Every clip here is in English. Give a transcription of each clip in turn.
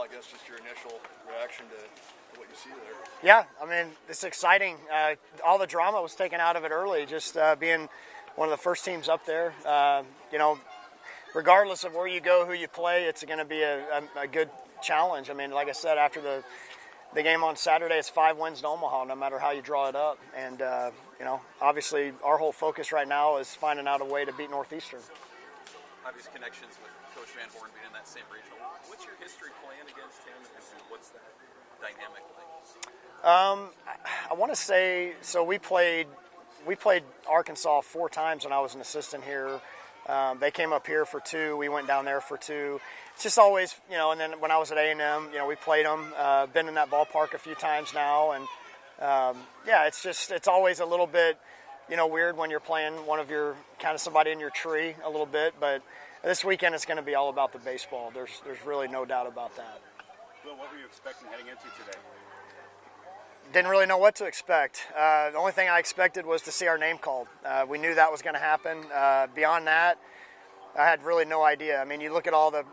well. I guess just your initial reaction to what you see there. Yeah, I mean, it's exciting. All the drama was taken out of it early, just being one of the first teams up there. Regardless of where you go, who you play, it's going to be a good challenge. I mean, like I said, after the game on Saturday, it's 5 wins to Omaha, no matter how you draw it up. And, obviously our whole focus right now is finding out a way to beat Northeastern. Obvious connections with Coach Van Horn being in that same regional. What's your history playing against him, and what's that dynamic like? I want to say, so we played Arkansas 4 times when I was an assistant here. They came up here for 2. We went down there for 2. It's just always, and then when I was at A&M, we played them. Been in that ballpark a few times now, and it's always a little bit, weird when you're playing one of your kind of somebody in your tree a little bit. But this weekend it's going to be all about the baseball. There's really no doubt about that. Will, what were you expecting heading into today? Didn't really know what to expect. The only thing I expected was to see our name called. We knew that was going to happen. Beyond that, I had really no idea. I mean, you look at all the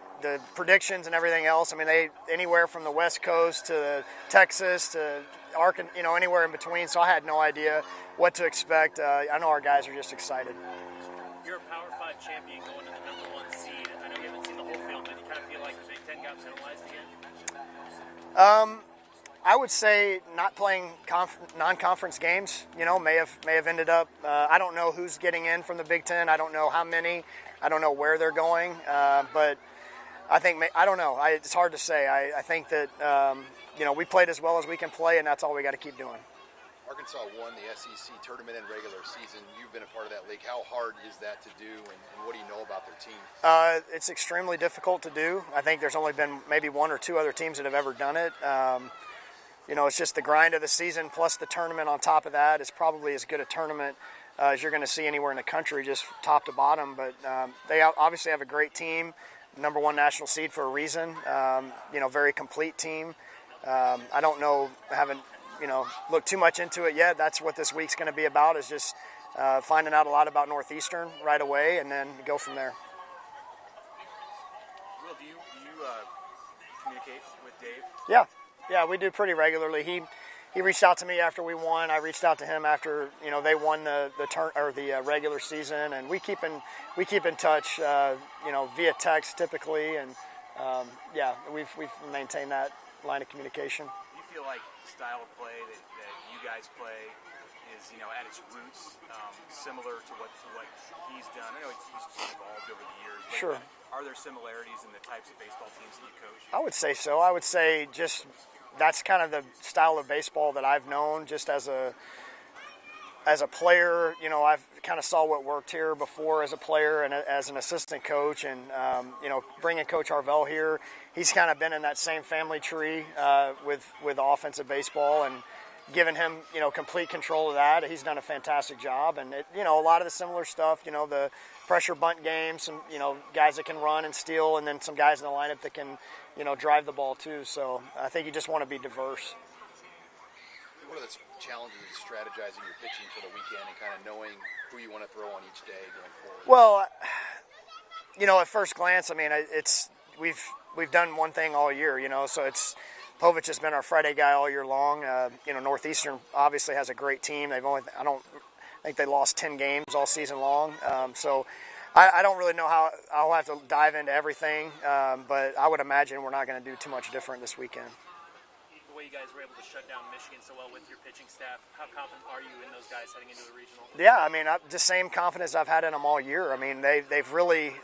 predictions and everything else. I mean, they anywhere from the West Coast to Texas to Arkansas, anywhere in between. So I had no idea what to expect. I know our guys are just excited. You're a Power 5 champion going to the #1 seed. I know you haven't seen the whole field, but you kind of feel like the Big Ten got penalized again? I would say not playing non-conference games, may have ended up. I don't know who's getting in from the Big Ten. I don't know how many. I don't know where they're going. But I think I don't know. It's hard to say. I think that we played as well as we can play, and that's all we got to keep doing. Arkansas won the SEC tournament and regular season. You've been a part of that league. How hard is that to do, and what do you know about their team? It's extremely difficult to do. I think there's only been maybe 1 or 2 other teams that have ever done it. It's just the grind of the season plus the tournament on top of that is probably as good a tournament as you're going to see anywhere in the country, just top to bottom. But they obviously have a great team, #1 national seed for a reason. Very complete team. I don't know, haven't looked too much into it yet. That's what this week's going to be about, is just finding out a lot about Northeastern right away and then go from there. Will, do you communicate with Dave? Yeah, we do pretty regularly. He reached out to me after we won. I reached out to him after they won the regular season, and we keep in touch via text typically, and we've maintained that line of communication. Do you feel like the style of play that you guys play is at its roots similar to what he's done? I know he's evolved over the years. But sure. Are there similarities in the types of baseball teams that you coach? I would say so. I would say just that's kind of the style of baseball that I've known just as a player. I've kind of saw what worked here before as a player and as an assistant coach. And, bringing Coach Harvell here, he's kind of been in that same family tree with offensive baseball and giving him, complete control of that. He's done a fantastic job. And, a lot of the similar stuff, the pressure bunt game, some, guys that can run and steal, and then some guys in the lineup that can, drive the ball too. So I think you just want to be diverse. What are the challenges of strategizing your pitching for the weekend and kind of knowing who you want to throw on each day going forward? Well, at first glance, I mean, we've done one thing all year, so it's Povich has been our Friday guy all year long. Northeastern obviously has a great team. I don't think they lost 10 games all season long. So I don't really know how I'll have to dive into everything, but I would imagine we're not going to do too much different this weekend. The way you guys were able to shut down Michigan so well with your pitching staff, how confident are you in those guys heading into the regional? Yeah, I mean, the same confidence I've had in them all year. I mean, they've really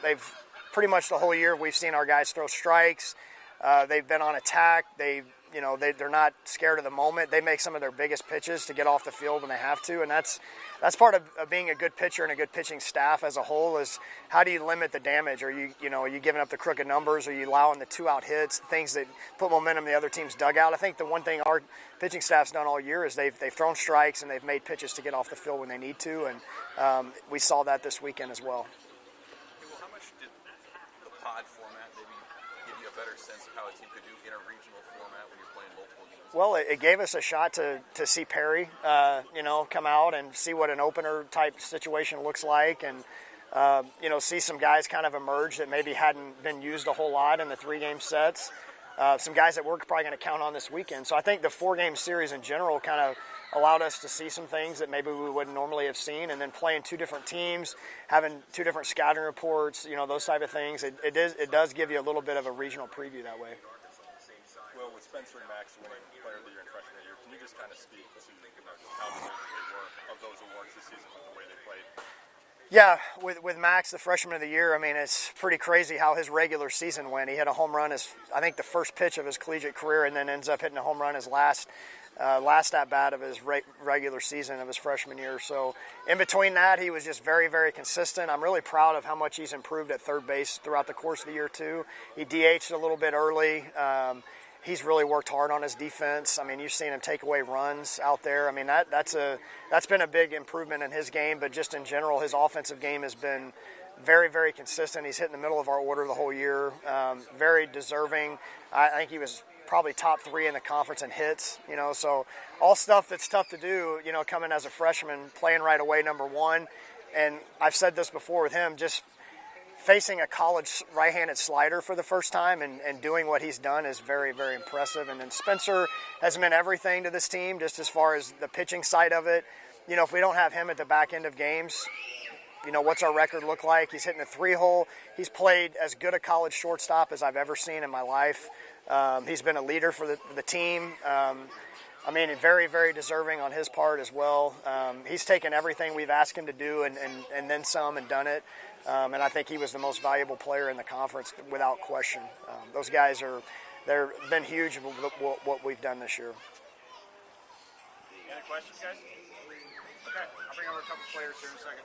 they've pretty much the whole year we've seen our guys throw strikes. They've been on attack. They're not scared of the moment. They make some of their biggest pitches to get off the field when they have to, and that's part of being a good pitcher and a good pitching staff as a whole is how do you limit the damage? Are you giving up the crooked numbers? Are you allowing the 2-out hits, things that put momentum in the other team's dugout? I think the one thing our pitching staff's done all year is they've thrown strikes and they've made pitches to get off the field when they need to, and we saw that this weekend as well. Well, how much did the pod format maybe give you a better sense of how a team could do in a regional format when you're playing multiple games? Well, it gave us a shot to see Perry, come out and see what an opener type situation looks like, and see some guys kind of emerge that maybe hadn't been used a whole lot in the 3-game sets. some guys that we're probably going to count on this weekend. So I think the 4-game series in general kind of allowed us to see some things that maybe we wouldn't normally have seen, and then playing 2 different teams, having 2 different scouting reports, those type of things. It does give you a little bit of a regional preview that way. Well, with Spencer and Max winning Player of the Year and Freshman of the Year, can you just kind of speak to just how deserving they were of those awards this season with the way they played? Yeah, with Max, the Freshman of the Year, I mean, it's pretty crazy how his regular season went. He hit a home run I think the first pitch of his collegiate career, and then ends up hitting a home run his last at bat of his regular season of his freshman year. So in between that, he was just very, very consistent. I'm really proud of how much he's improved at third base throughout the course of the year too. He DH'd a little bit early. He's really worked hard on his defense. I mean, you've seen him take away runs out there. I mean, that's been a big improvement in his game, but just in general, his offensive game has been very, very consistent. He's hit in the middle of our order the whole year. Very deserving. I think he was probably top 3 in the conference in hits, so all stuff that's tough to do, coming as a freshman, playing right away, number 1. And I've said this before with him, just facing a college right-handed slider for the first time and doing what he's done is very, very impressive. And then Spencer has meant everything to this team, just as far as the pitching side of it. If we don't have him at the back end of games, what's our record look like? He's hitting a 3-hole. He's played as good a college shortstop as I've ever seen in my life. He's been a leader for the team. I mean, very, very deserving on his part as well. He's taken everything we've asked him to do and then some and done it. And I think he was the most valuable player in the conference without question. Those guys they've been huge with what we've done this year. Any questions, guys? Okay, I'll bring over a couple players here in a second.